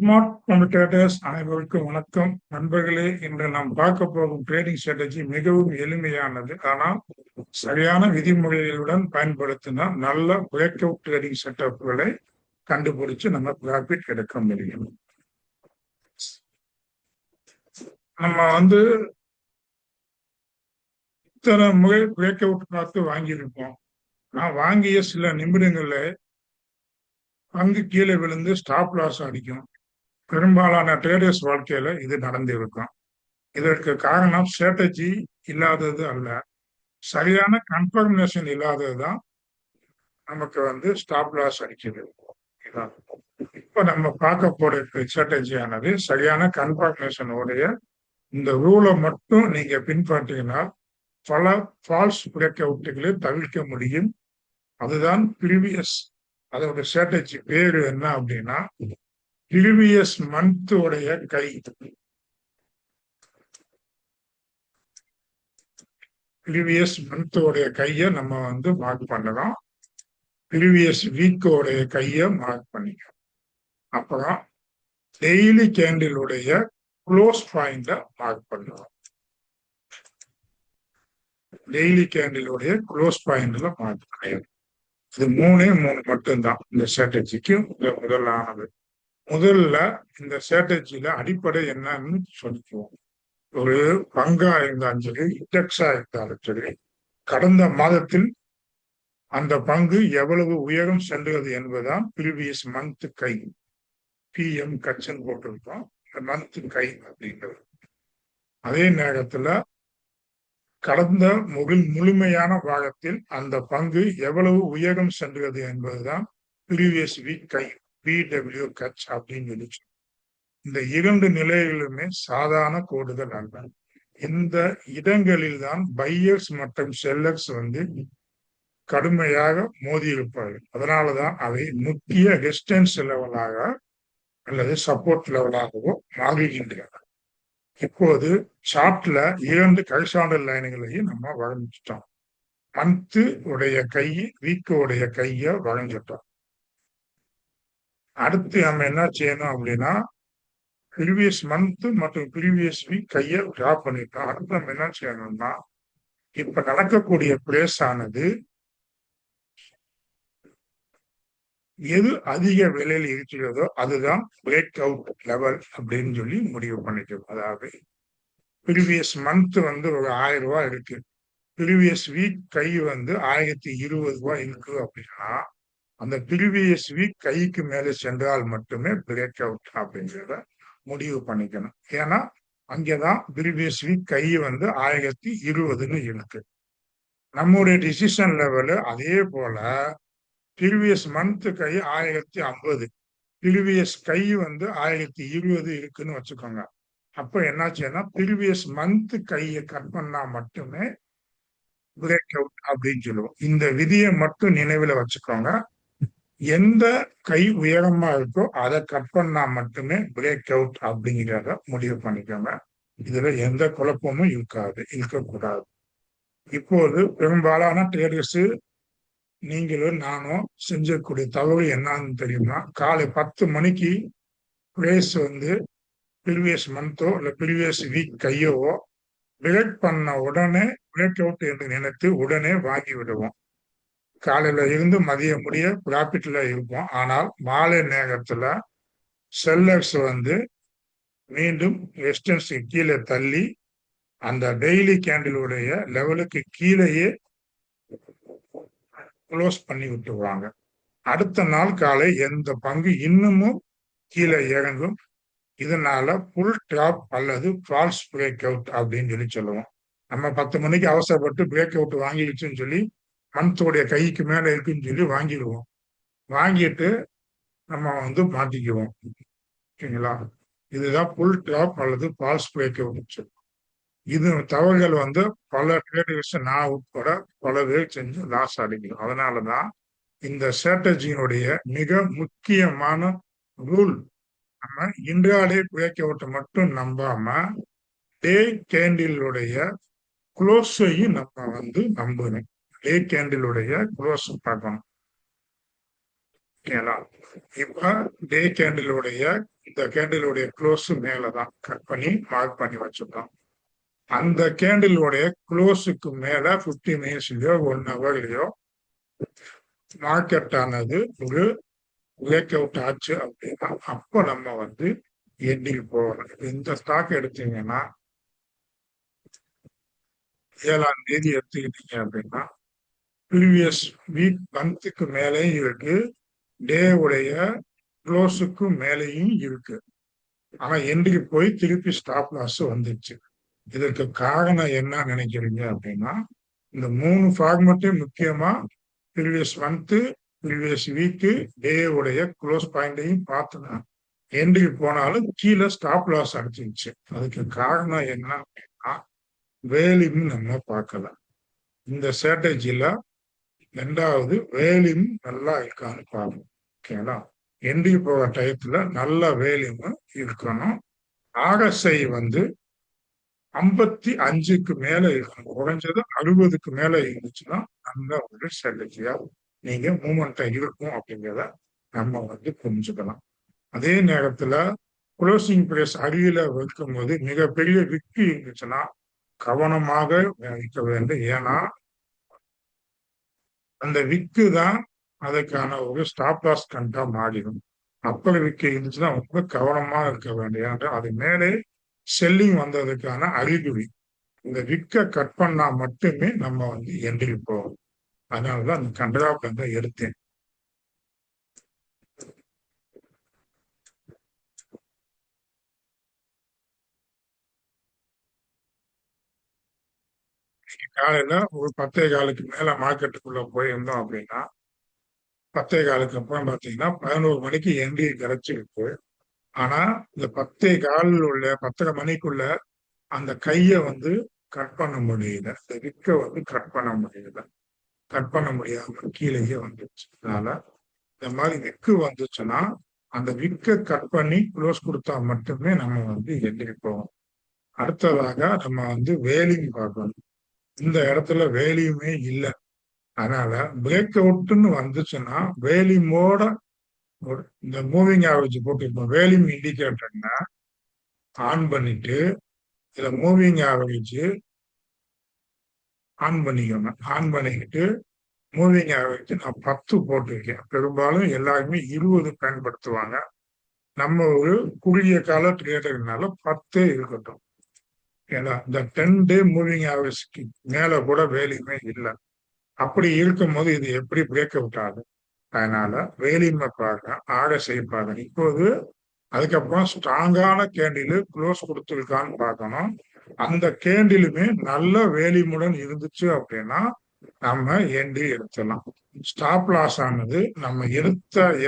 Smart communicators அனைவருக்கும் வணக்கம் நண்பர்களே. இன்று நாம் பார்க்க போகும் ட்ரேடிங் ஸ்ட்ராட்டஜி மிகவும் எளிமையானது. ஆனால் சரியான விதிமுறைகளுடன் பயன்படுத்தினா நல்ல பிரேக் அவுட் ட்ரேடிங் செட்டப்களை கண்டுபிடிச்சு நம்ம ப்ராஃபிட் எடுக்க முடியும். நம்ம இத்தனை முறை பிரேக் அவுட் பார்த்து வாங்கியிருப்போம். நான் வாங்கிய சில நிமிடங்கள்ல பங்கு கீழே விழுந்து ஸ்டாப் லாஸ் அடிக்கும். பெரும்பாலான ட்ரேடர்ஸ் வாழ்க்கையில இது நடந்திருக்கும். இதற்கு காரணம் ஸ்ட்ராட்டஜி இல்லாதது அல்ல, சரியான கன்ஃபர்மேஷன் இல்லாததுதான் நமக்கு ஸ்டாப் லாஸ் அடிக்குது. இப்ப நம்ம பார்க்க போற ஸ்ட்ராட்டஜியானது சரியான கன்ஃபர்மேஷன் உடைய இந்த ரூலை மட்டும் நீங்க பின்பற்றினால் பல ஃபால்ஸ் பிரேக் அவுட்டுகளை தவிர்க்க முடியும். அதுதான் ப்ரீவியஸ், அதோட ஸ்ட்ராட்டஜி பேரு என்ன அப்படின்னா ப்ரீவியஸ் மந்த் உடைய கை. ப்ரீவியஸ் மந்த் உடைய கையை நம்ம மார்க் பண்ணலாம். ப்ரீவியஸ் வீக்கோடைய கையை மார்க் பண்ணிக்கலாம். அப்புறம் டெய்லி கேண்டிலுடைய க்ளோஸ் பாயிண்ட மார்க் பண்ணலாம். டெய்லி கேண்டிலுடைய க்ளோஸ் பாயிண்ட்ல மார்க் பண்ணிடலாம். இது மூணு மட்டும்தான் இந்த ஸ்ட்ராட்டஜிக்கு முதலானது. முதல்ல இந்த ஸ்ட்ராட்டஜியில அடிப்படை என்னன்னு சொல்லிக்குவோம். ஒரு பங்கா இருந்தாலும் சரி, இண்டெக்ஸா இருந்தாலும் சரி, கடந்த மாதத்தில் அந்த பங்கு எவ்வளவு உயரம் சென்றது என்பதுதான் ப்ரீவியஸ் மந்த் கை. பிஎம் கட்சன் போட்டிருக்கோம், மந்த் கை அப்படின்றது. அதே நேரத்துல கடந்த முழுமையான பாகத்தில் அந்த பங்கு எவ்வளவு உயரம் சென்றது என்பதுதான் ப்ரீவியஸ் வீக் கை, பிடபிள்யூ கட்ச் அப்படின்னு சொல்லி. இந்த இரண்டு நிலைகளுமே சாதாரண கோடுகள் அல்ல. இந்த இடங்களில் தான் பையர்ஸ் மற்றும் செல்லர்ஸ் கடுமையாக மோதி இருப்பார்கள். அதனாலதான் அவை முக்கிய ரெசிஸ்டன்ஸ் லெவலாக அல்லது சப்போர்ட் லெவலாகவோ மாறுகின்றன. இப்போது சார்ட்ல இரண்டு கரிசாண்டல் லைன்களையும் நம்ம வரைஞ்சிட்டோம். மந்த் உடைய கை, வீக்கு உடைய கைய வரைஞ்சிட்டோம். அடுத்து நம்ம என்ன செய்யணும் அப்படின்னா ப்ரீவியஸ் மந்த் மற்றும் ப்ரீவியஸ் வீக் கையை டிரா பண்ணிட்டோம். அடுத்து நம்ம என்ன செய்யணும்னா இப்ப நடக்கக்கூடிய பிளேஸ் ஆனது எது அதிக விலையில் இருக்கிறதோ அதுதான் பிரேக் அவுட் லெவல் அப்படின்னு சொல்லி முடிவு பண்ணிக்கணும். அதாவது ப்ரீவியஸ் மந்த் ஒரு 1000 ரூபாய் இருக்கு, ப்ரீவியஸ் வீக் கை 1020 ரூபாய் இருக்கு அப்படின்னா அந்த ப்ரீவியஸ் வீக் கைக்கு மேலே சென்றால் மட்டுமே பிரேக் அவுட் அப்படிங்கிறத முடிவு பண்ணிக்கணும். ஏன்னா அங்கேதான் ப்ரீவியஸ் வீக் கை 1020ன்னு இருக்கு. நம்முடைய டிசிஷன் லெவலு அதே போல ப்ரீவியஸ் மந்த் கை 1050, ப்ரீவியஸ் கை 1020 இருக்குன்னு வச்சுக்கோங்க. அப்ப என்னாச்சுன்னா ப்ரீவியஸ் மந்த் கையை கட் பண்ணா மட்டுமே பிரேக் அவுட் அப்படின்னு சொல்லுவோம். இந்த விதியை மட்டும் நினைவுல வச்சுக்கோங்க. எந்த கை உயரமா இருக்கோ அதை கட் பண்ணா மட்டுமே பிரேக் அவுட் அப்படிங்கிறத முடிவு பண்ணிக்கோங்க. இதுல எந்த குழப்பமும் இருக்கக்கூடாது. இப்போது பெரும்பாலான ட்ரேடர்ஸ் நீங்களும் நானும் செஞ்சக்கூடிய தவறு என்னன்னு தெரியுமா, காலை 10 மணிக்கு பிளேஸ் ப்ரீவியஸ் மந்தோ இல்ல ப்ரீவியஸ் வீக் கையோவோ பிரேக் பண்ண உடனே பிரேக் அவுட் என்று நினைத்து உடனே வாங்கி விடுவோம். காலையில இருந்து மதியம் முடிய ப்ராஃபிட்ல இருப்போம். ஆனால் மாலை நேரத்துல செல்லர்ஸ் மீண்டும் ரெசிஸ்டன்ஸ் கீழே தள்ளி அந்த டெய்லி கேண்டிலுடைய லெவலுக்கு கீழேயே க்ளோஸ் பண்ணி விட்டுருவாங்க. அடுத்த நாள் காலை எந்த பங்கு இன்னமும் கீழே இறங்கும். இதனால புல் டாப் அல்லது ஃபால்ஸ் பிரேக் அவுட் அப்படின்னு சொல்லுவோம். நம்ம 10 மணிக்கு அவசரப்பட்டு பிரேக் அவுட் வாங்கிடுச்சுன்னு சொல்லி மந்தோடைய கைக்கு மேல இருக்குன்னு சொல்லி வாங்கிடுவோம். வாங்கிட்டு நம்ம மாட்டிக்குவோம். ஓகேங்களா? இதுதான் புல் டாப் அல்லது ஃபால்ஸ் பிரேக் அவுட். இது தவறுகள் பல ட்ரேடர்ஸ் நான் உட்பட பல பேர் செஞ்சு லாஸ் அடிக்கணும். அதனாலதான் இந்த ஸ்ட்ராட்டஜியினுடைய மிக முக்கியமான ரூல், நம்ம இன்ட்ராடே பிரேக் அவுட்டை மட்டும் நம்பாம டே கேண்டிலுடைய க்ளோஸையும் நம்ம நம்பணும். டே கேண்டிலுடைய க்ளோஸ் பார்க்கணும். ஓகேங்களா? இப்ப டே கேண்டிலுடைய இந்த கேண்டிலுடைய க்ளோஸ் மேலதான் கட் பண்ணி மார்க் பண்ணி வச்சிருக்கோம். அந்த கேண்டிலுடைய க்ளோஸுக்கு மேல 50 மினிட்ஸ்லயோ 1 ஹவர்லயோ மார்க்கெட் ஆனது ஒரு பிரேக் அவுட் ஆச்சு அப்படின்னா அப்ப நம்ம வந்து எண்டில் போகணும். இந்த ஸ்டாக் எடுத்தீங்கன்னா 7ஆம் தேதி எடுத்துக்கிட்டீங்க அப்படின்னா ப்ரீவியஸ் வீக் மந்த்துக்கு மேலேயும் இருக்கு, டே உடைய க்ளோஸுக்கு மேலேயும் இருக்கு. ஆனா எண்டிக்கு போய் திருப்பி ஸ்டாப் லாஸ் வந்துச்சு. இதற்கு காரணம் என்ன நினைக்கிறீங்க அப்படின்னா இந்த 3 ஃபார்மட்டையும் முக்கியமா ப்ரீவியஸ் மந்த்து, ப்ரீவியஸ் வீக்கு, டே உடைய க்ளோஸ் பாயிண்டையும் பார்த்துனா எண்டிக்கு போனாலும் கீழே ஸ்டாப் லாஸ் அடிச்சிருச்சு. அதுக்கு காரணம் என்ன அப்படின்னா வேலியும் நம்ம பார்க்கல. இந்த ஸ்ட்ராட்டஜில 2வது வேலியும் நல்லா இருக்கான்னு பார்க்கணும். ஓகேங்களா? எண்டிக்கு போகிற டயத்துல நல்ல வேலியும் இருக்கணும். RSI வந்து 55க்கு மேல இருக்கணும். குறைஞ்சது 60க்கு மேல இருந்துச்சுன்னா நல்ல ஒரு ஸ்ட்ராட்டஜியா நீங்க மூமெண்டா இருக்கும் அப்படிங்கிறத நம்ம வந்து புரிஞ்சுக்கலாம். அதே நேரத்துல குளோசிங் பிரைஸ் அருகில வைக்கும்போது மிகப்பெரிய விக்கி இருந்துச்சுன்னா கவனமாக வைக்க வேண்டும். ஏன்னா அந்த விக்கு தான் அதுக்கான ஒரு ஸ்டாப் லாஸ் கண்டா மாறிடும். அப்படி விக்கு இருந்துச்சுன்னா ரொம்ப கவனமா இருக்க வேண்டிய, அது மேலே செல்லிங் வந்ததுக்கான அறிகுறி. இந்த விக்க கட் பண்ணா மட்டுமே நம்ம வந்து என்ட்ரி போகும். அதனாலதான் அந்த கண்டராப் வந்து எடுத்தேன். காலையில ஒரு 10:15க்கு மேல மார்க்கெட்டுக்குள்ள போயிருந்தோம் அப்படின்னா 10:15க்கு அப்புறம் பாத்தீங்கன்னா 11 மணிக்கு என்ட்ரி கிடைச்சிருக்கு. ஆனா இந்த 10:15 உள்ள 10:30 மணிக்குள்ள அந்த கைய வந்து கட் பண்ண முடியல. இந்த விக்க வந்து கட் பண்ண முடியல. கட் பண்ண முடியாம கீழேயே வந்துருச்சு. அதனால இந்த மாதிரி விக்கு வந்துச்சுன்னா அந்த விக்க கட் பண்ணி க்ளோஸ் கொடுத்தா மட்டுமே நம்ம வந்து என்ட்ரி போவோம். அடுத்ததாக நம்ம வந்து வேலியும் பார்க்கணும். இந்த இடத்துல வேலியுமே இல்லை. அதனால பிரேக் அவுட்னு வந்துச்சுன்னா வேலியுமோட இந்த மூவிங் ஆவரேஜ் போட்டு வேலியும் இண்டிகேட்டர்னா ஆன் பண்ணிட்டு இதுல மூவிங் ஆவரேஜ் ஆன் பண்ணிக்கணும். ஆன் பண்ணிக்கிட்டு மூவிங் ஆவரேஜ் நான் 10 போட்டிருக்கேன். பெரும்பாலும் எல்லாருமே 20 பயன்படுத்துவாங்க. நம்ம ஒரு குறுகிய கால ட்ரேடர்னால 10 இருக்கட்டும். ஏன்னா இந்த 10 டே மூவிங் ஆவரேஜ்க்கு மேல கூட வேலையுமே இல்லை. அப்படி இருக்கும்போது இது எப்படி பிரேக் அவுட் ஆகும்? அதனால வேலியுமே பார்க்க RSI பார்க்கணும். இப்போது அதுக்கப்புறம் ஸ்ட்ராங்கான கேண்டில் க்ளோஸ் கொடுத்துருக்கான்னு பார்க்கணும். அந்த கேண்டிலுமே நல்ல வேலியுடன் இருந்துச்சு அப்படின்னா நம்ம என்ட்ரி எடுத்துடலாம். ஸ்டாப் லாஸ் ஆனது நம்ம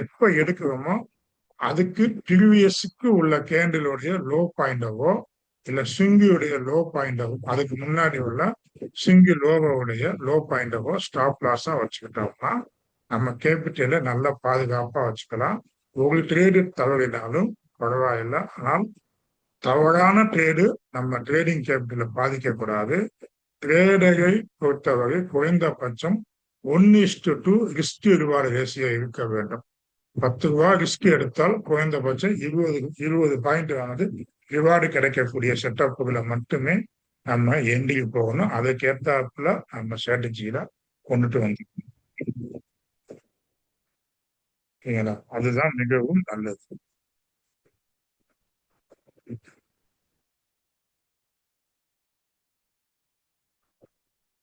எப்ப எடுக்கிறோமோ அதுக்கு ப்ரீவியஸுக்கு உள்ள கேண்டிலுடைய லோ பாயிண்டவோ இல்ல ஸ்விங்கியுடைய லோ பாயிண்டவோ அதுக்கு முன்னாடி உள்ள ஸ்விங்கி லோவோடைய லோ பாயிண்டவோ ஸ்டாப் லாஸா வச்சுக்கிட்டோம்னா நம்ம கேபிட்டல நல்லா பாதுகாப்பா வச்சுக்கலாம். ஒரு ட்ரேடு தவறினாலும் பரவாயில்லை. ஆனால் தவறான ட்ரேடு நம்ம ட்ரேடிங் கேபிட்டல பாதிக்கக்கூடாது. ட்ரேடரை பொறுத்தவரை குறைந்தபட்சம் 1:2 ரிஸ்க் ரிவார்டு ரேஷியோ இருக்க வேண்டும். 10 ரூபாய் ரிஸ்க் எடுத்தால் குறைந்தபட்சம் 20 பாயிண்ட் ஆனது ரிவார்டு கிடைக்கக்கூடிய செட்டப்புகளை மட்டுமே நம்ம எண்டில் போகணும். அதுக்கேற்றாப்புல நம்ம ஸ்ட்ராட்டஜியில கொண்டுட்டு வந்துக்கணும். அதுதான் மிகவும் நல்லது.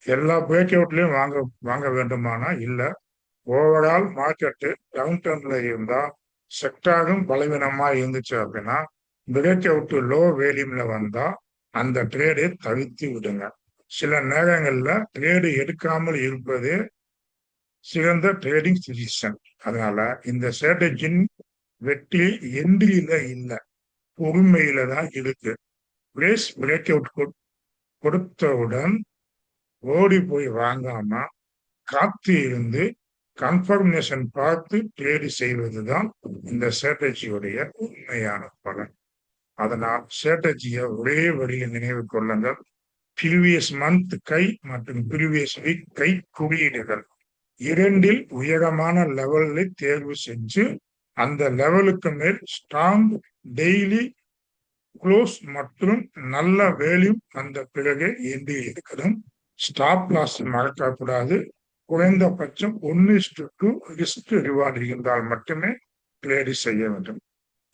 எல்லா பிரேக் அவுட்லயும் வாங்க வேண்டுமானா இல்ல. ஓவரால் மார்க்கெட்டு டவுன் டர்ன்ல இருந்தா செக்டாரும் பலவீனமா இருந்துச்சு அப்படின்னா பிரேக் அவுட் லோ வேல்யூம்ல வந்தா அந்த ட்ரேடை தவிர்த்து விடுங்க. சில நேரங்கள்ல ட்ரேடு எடுக்காமல் இருப்பது சிறந்த ட்ரேடிங் டிசிஷன். அதனால இந்த ஸ்ட்ராட்டஜின் வெற்றி என்ட்ரியில இல்லை, பொறுமையில தான் இருக்கு. பிரேக் அவுட் கொடுத்தவுடன் ஓடி போய் வாங்காம காத்து இருந்து கன்ஃபர்மேஷன் பார்த்து ட்ரேடு செய்வதுதான் இந்த ஸ்ட்ராட்டஜியுடைய உண்மையான பலன். அதனால் ஸ்ட்ராட்டஜியை ஒரே வழியில் நினைவு கொள்ளுங்கள். ப்ரீவியஸ் மந்த் கை மற்றும் ப்ரீவியஸ் வீக் கை குறியீடுகள் இரண்டில் உயரமான லெவலில் தேர்வு செஞ்சு அந்த லெவலுக்கு மேல் ஸ்ட்ராங் டெய்லி க்ளோஸ் மற்றும் நல்ல வேல்யூ அந்த பிறகு எந்தி இருக்கணும். ஸ்டாப் லாஸ் மறக்கக்கூடாது. குறைந்தபட்சம் 1:2 ரிஸ்க் ரிவார்டு இருந்தால் மட்டுமே ட்ரேடு செய்ய வேண்டும்.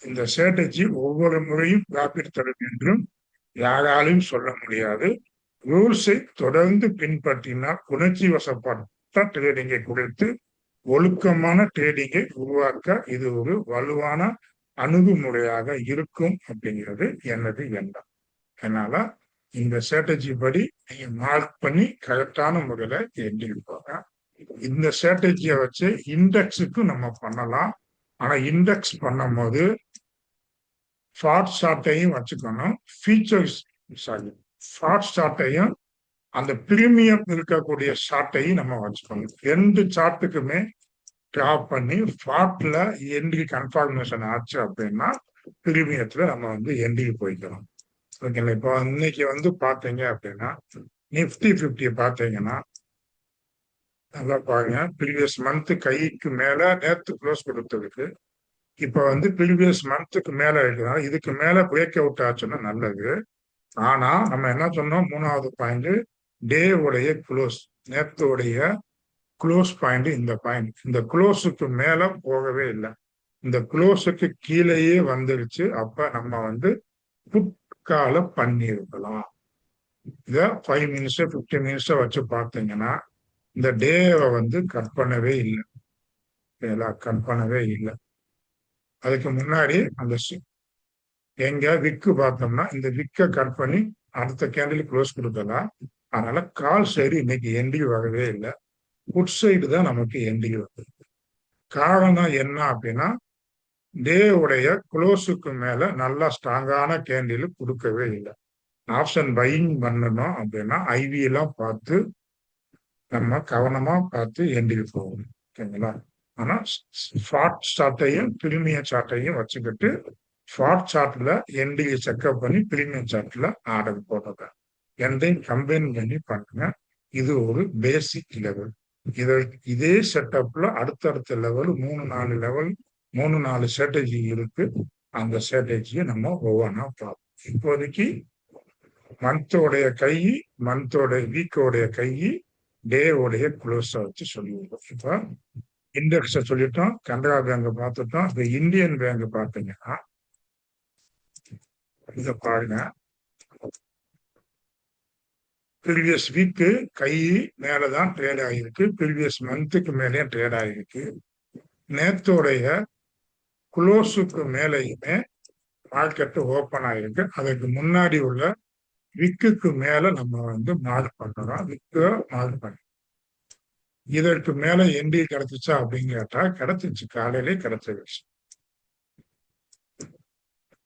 இந்த ஸ்ட்ராட்டஜி ஒவ்வொரு முறையும் ப்ராஃபிட் தரும் என்றும் யாராலும் சொல்ல முடியாது. ரூல்ஸை தொடர்ந்து பின்பற்றினால் உணர்ச்சி வசப்பட்ட ட்ரேடிங்கை குறைத்து ஒழுக்கமான ட்ரேடிங்கை உருவாக்க இது ஒரு வலுவான அணுகுமுறையாக இருக்கும் அப்படிங்கிறது எனது எண்ணம். அதனால இந்த ஸ்ட்ராட்டஜி படி நீங்க மார்க் பண்ணி கரெக்டான முறையில எண்ணிட்டு போங்க. இந்த ஸ்ட்ராட்டஜியை வச்சு இண்டெக்ஸுக்கு நம்ம பண்ணலாம். ஆனா இண்டெக்ஸ் பண்ணும் போது ஷார்ட் ஷார்ட்டையும் வச்சுக்கணும். ஃபீச்சர்ஸ் ஷார்ட் ஷார்ட்டையும் அந்த பிரீமியம் இருக்கக்கூடிய ஷார்ட்டையும் நம்ம வச்சுக்கணும். 2 சார்ட்டுக்குமே டிராப் பண்ணி ஷார்ட்ல என்ட்ரி கன்ஃபர்மேஷன் ஆச்சு அப்படின்னா பிரீமியத்துல நம்ம என்ட்ரி போய்க்கணும். ஓகேங்களா? இப்போ இன்னைக்கு பாத்தீங்க அப்படின்னா நிப்டி 50 பாத்தீங்கன்னா நல்லா பாருங்க. ப்ரீவியஸ் மந்த் கைக்கு மேல நேத்து க்ளோஸ் கொடுத்ததுக்கு இப்ப ப்ரீவியஸ் மந்த்துக்கு மேல இருக்கிறாங்க. இதுக்கு மேல பிரேக் அவுட் ஆச்சுன்னா நல்லது. ஆனா நம்ம என்ன சொன்னோம், 3வது பாயிண்ட் டே உடைய க்ளோஸ், நேத்துடைய க்ளோஸ் பாயிண்ட் இந்த பாயிண்ட். இந்த க்ளோஸுக்கு மேல போகவே இல்லை, இந்த க்ளோஸுக்கு கீழேயே வந்துருச்சு. அப்ப நம்ம புட்கால பண்ணிருக்கலாம். இத 5 மினிட்ஸ் 15 மினிட்ஸ் வச்சு பார்த்தீங்கன்னா இந்த டேவை கட் பண்ணவே இல்லை, கட் பண்ணவே இல்லை. அதுக்கு முன்னாடி அந்த எங்க விக்கு பார்த்தோம்னா இந்த விக்கை கட் பண்ணி அடுத்த கேண்டில் க்ளோஸ் கொடுக்கலாம். அதனால கால் சைடு இன்னைக்கு என்ட்ரி வரவே இல்லை, புட் சைடு தான் நமக்கு என்ட்ரி வருது. காரணம் என்ன அப்படின்னா டே உடைய க்ளோஸுக்கு மேல நல்லா ஸ்ட்ராங்கான கேண்டில் கொடுக்கவே இல்லை. ஆப்ஷன் பையிங் பண்ணணும் அப்படின்னா ஐவி எல்லாம் பார்த்து நம்ம கவனமா பார்த்து என்ட்ரி போகணும். ஓகேங்களா? ஆனா ஷார்ட் சார்ட்டையும் பிரீமியம் சார்ட்டையும் வச்சுக்கிட்டு ஷார்ட் சார்ட்ல என்ட்ரியை செக்அப் பண்ணி பிரீமியம் சார்ட்ல ஆர்டர் போடுறத எந்தையும் கம்பைன் பண்ணி பண்ணுங்க. இது ஒரு பேசிக் லெவல். இதே செட்டப்ல அடுத்தடுத்த லெவல் 3-4 லெவல் 3-4 ஸ்ட்ராட்டஜி இருக்கு. அந்த ஸ்ட்ராட்டஜியை நம்ம ஒவ்வொன்றா பார்ப்போம். இப்போதைக்கு மந்தோடைய கை, வீக்கோடைய கை, டே உடைய க்ளோஸ வச்சு சொல்லிடுவோம். இப்ப இண்டெக்ஸ சொல்லிட்டோம், கனரா பேங்க் பார்த்துட்டோம். இப்ப இந்தியன் பேங்க் பார்த்தீங்கன்னா இத பாருங்க. ப்ரீவியஸ் வீக்கு கை மேலதான் ட்ரேட் ஆகிருக்கு, ப்ரீவியஸ் மந்த்துக்கு மேலே ட்ரேட் ஆகிருக்கு. நேத்தோடைய க்ளோஸுக்கு மேலேயுமே மார்க்கெட் ஓப்பன் ஆகிருக்கு. அதுக்கு முன்னாடி உள்ள விக்குக்கு மேல நம்ம மார்க் பண்றோம். விக்கு மார்க் பண்ண இதற்கு மேல என்ட்ரி கிடைச்சிச்சா அப்படின்னு கேட்டா கிடைச்சிச்சு, காலையிலே கிடைச்சிருச்சு.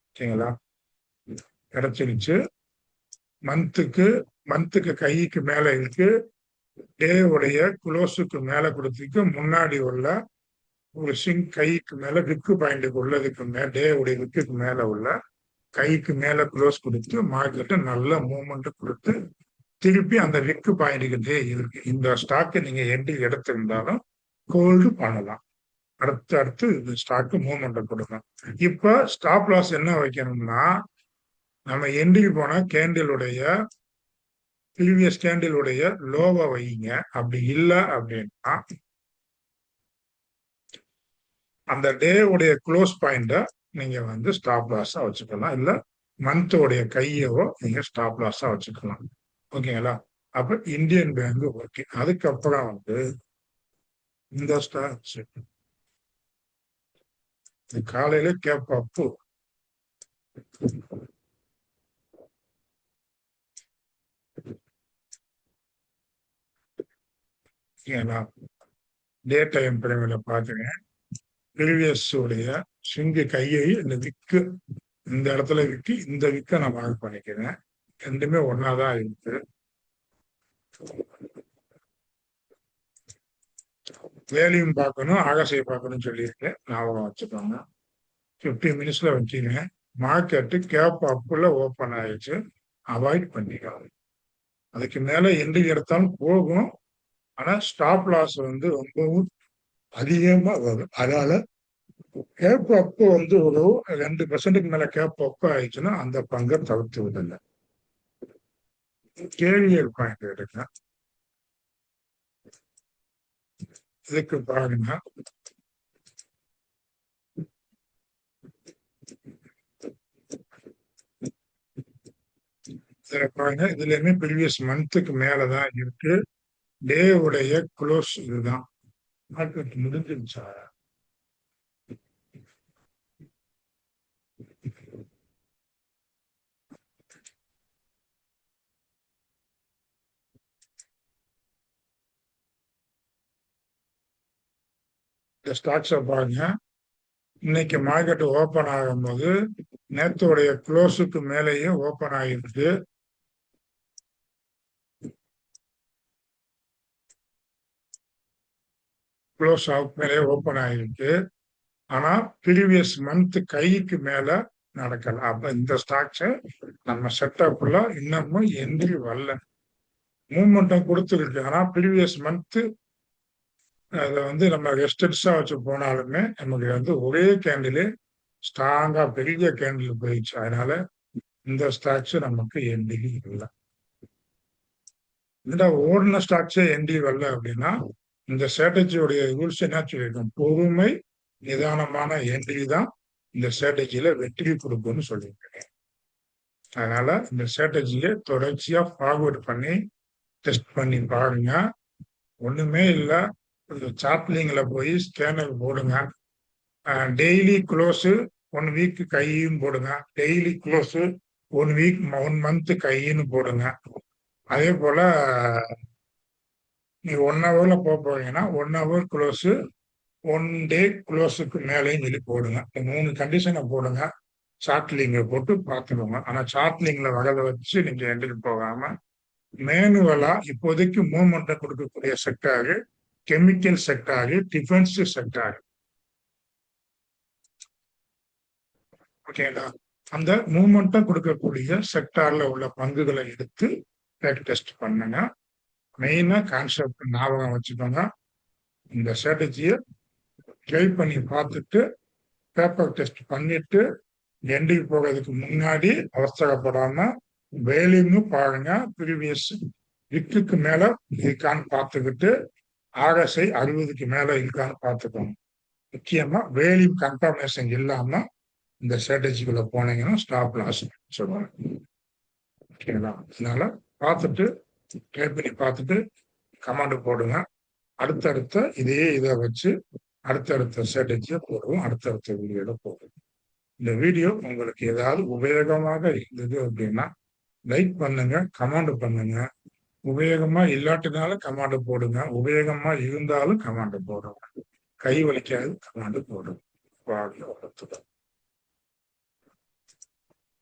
ஓகேங்களா? கிடைச்சிருச்சு. மந்த்துக்கு கைக்கு மேல இருக்கு. டே உடைய க்ளோஸுக்கு மேல கொடுத்துக்கு முன்னாடி உள்ள ஒரு கைக்கு மேல விக்கு பாயிண்ட்டுக்கு உள்ளதுக்கு மேல டே உடைய விக்குக்கு மேல உள்ள கைக்கு மேல க்ளோஸ் கொடுத்து மார்க்கெட்டு நல்ல மூவ்மெண்ட் கொடுத்து திருப்பி அந்த விக்கு பாயிண்ட்டுக்கிட்டே இருக்கு. இந்த ஸ்டாக்கை நீங்க என்ட்ரி எடுத்திருந்தாலும் ஹோல்டு பண்ணலாம். அடுத்து இந்த ஸ்டாக்கு மூவ்மெண்ட் கொடுக்கும். இப்ப ஸ்டாப் லாஸ் என்ன வைக்கணும்னா நம்ம என்ட்ரி போன கேண்டிலுடைய ப்ரீவியஸ் கேண்டிலுடைய லோவை வைங்க. அப்படி இல்லை அப்படின்னா அந்த டே உடைய க்ளோஸ் பாயிண்ட நீங்க ஸ்டாப் லாஸா வச்சுக்கலாம். இல்ல மந்தோடைய கையவோ நீங்க ஸ்டாப் லாஸா வச்சுக்கலாம். ஓகேங்களா? அப்ப இந்தியன் பேங்க் ஓகே. அதுக்கப்புறம் இந்த ஸ்டாக் காலையில கேப் டே டைம் பிரேமில் பாத்துங்க. ப்ரீவியஸ் உடைய சிங்கு கையை இந்த விக்கு இந்த இடத்துல விக்கு, இந்த விக்கை நான் மார்க் பண்ணிக்கிறேன். ரெண்டுமே ஒன்னாதான் இருக்கு. வேலையும் பார்க்கணும், ஆகாசையை பார்க்கணும்னு சொல்லியிருக்கேன், ஞாபகம் வச்சுக்கோங்க. 15 மினிட்ஸ்ல வச்சுங்க. மார்க்கெட்டு கேப் அப்புல ஓப்பன் ஆயிடுச்சு, அவாய்ட் பண்ணிக்கலாம். அதுக்கு மேல என்ட்ரி எடுத்தாலும் போகும். ஆனா ஸ்டாப் லாஸ் ரொம்பவும் அதிகமா வரும். அதனால கேப் அப்போ வந்து ஒரு 2% மேல கேப் அப்போ ஆயிடுச்சுன்னா அந்த பங்கை தவிர்த்து விடல. கேள்வியல் பாயிண்ட் எடுங்க. இதுக்கு பாருங்க, இதுல பாருங்க, இதுலயுமே ப்ரீவியஸ் மந்த்துக்கு மேலதான் இருக்கு. டே உடைய க்ளோஸ் இதுதான். மார்க்கெட் முடிஞ்சிருச்சா? இந்த ஸ்டாக்ஸை பாருங்க, இன்னைக்கு மார்க்கெட் ஓபன் ஆகும்போது நேத்துடைய க்ளோஸுக்கு மேலேயே ஓபன் ஆகிருக்கு. க்ளோஸ் ஆஃப் மேலே ஓபன் ஆகிருக்கு. ஆனா ப்ரீவியஸ் மந்த் கைக்கு மேல நடக்கல. அப்ப இந்த ஸ்டாக்ஸ் நம்ம செட்டப்ல இன்னமும் எந்திரி வரல. மூவ்மெண்ட்டும் கொடுத்துருக்கு. ஆனா ப்ரீவியஸ் மந்த் அதை வந்து நம்ம ரெஸ்டன்ஸா வச்சு போனாலுமே நமக்கு வந்து ஒரே கேண்டில் ஸ்ட்ராங்கா பெரிய கேண்டில் போயிடுச்சு. அதனால இந்த ஸ்டாக்ஸ் நமக்கு என்டி இல்லை. இந்த ஓடின ஸ்டாக்ஸே என்டி வரல அப்படின்னா இந்த ஸ்ட்ராட்டஜியோடைய ரூல்ஸ் என்ன சொல்லியிருக்கோம்? பொறுமை நிதானமான என்ட்ரி தான் இந்த ஸ்ட்ராட்டஜியில வெற்றி கொடுக்கும்னு சொல்லியிருக்கேன். அதனால இந்த ஸ்ட்ராட்டஜியை தொடர்ச்சியா ஃபார்வர்ட் பண்ணி டெஸ்ட் பண்ணி பாருங்க. ஒண்ணுமே இல்லை, சாப்லிங்ல போய் ஸ்கேனர் போடுங்க. டெய்லி க்ளோஸு 1 வீக் கையும் போடுங்க. டெய்லி க்ளோஸு 1 வீக் 1 மந்த் கையின்னு போடுங்க. அதே போல நீங்க 1 ஹவர்ல போறீங்கன்னா 1 ஹவர் க்ளோஸு 1 டே க்ளோஸுக்கு மேலேயும் சொல்லி போடுங்க. இந்த 3 கண்டிஷனை போடுங்க. சார்ட்லிங்க போட்டு பார்த்துக்கோங்க. ஆனா சார்ட்லிங்ல வரதை வச்சு நீங்க எண்டில் போகாம மேனுவலா இப்போதைக்கு மூவ்மெண்ட்டை கொடுக்கக்கூடிய sector chemical sector, defence sector. ஓகேங்களா? அந்த மூவ்மெண்ட்டை கொடுக்கக்கூடிய செக்டார்ல உள்ள பங்குகளை எடுத்து பேக் டெஸ்ட் பண்ணுங்க. மெயினா கான்செப்ட் ஞாபகம் வச்சுக்கோங்க. இந்த ஸ்ட்ராட்டஜியை ட்ரை பண்ணி பார்த்துட்டு பேப்பர் டெஸ்ட் பண்ணிட்டு எண்டிக்கு போகிறதுக்கு முன்னாடி அவசரப்படாம வேலையும் பாருங்க. ப்ரீவியஸ் விக்குக்கு மேல இருக்கான்னு பார்த்துக்கிட்டு RSI 60க்கு மேல இருக்கான்னு பார்த்துக்கோங்க. முக்கியமா வேல்யூம் கன்ஃபர்மேஷன் இல்லாம இந்த ஸ்ட்ராட்டஜிக்குள்ள போனீங்கன்னா ஸ்டாப் லாஸ் சொல்லுவாங்க. ஓகேங்களா? அதனால பார்த்துட்டு ட்ரை பண்ணி பார்த்துட்டு கமாண்ட் போடுங்க. அடுத்தடுத்த இதை வச்சு அடுத்தடுத்த ஸ்ட்ராட்டஜியை போடுவோம். அடுத்தடுத்த வீடியோல போடுவோம். இந்த வீடியோ உங்களுக்கு ஏதாவது உபயோகமாக இருந்தது அப்படின்னா லைக் பண்ணுங்க, கமெண்ட் பண்ணுங்க. உபயோகமா இல்லாட்டினாலும் கமாண்ட் போடுங்க. உபயோகமா இருந்தாலும் கமாண்ட் போடுங்க. கை வலிக்காது கமாண்ட் போடுங்க. வாழ்க வளத்துடன்.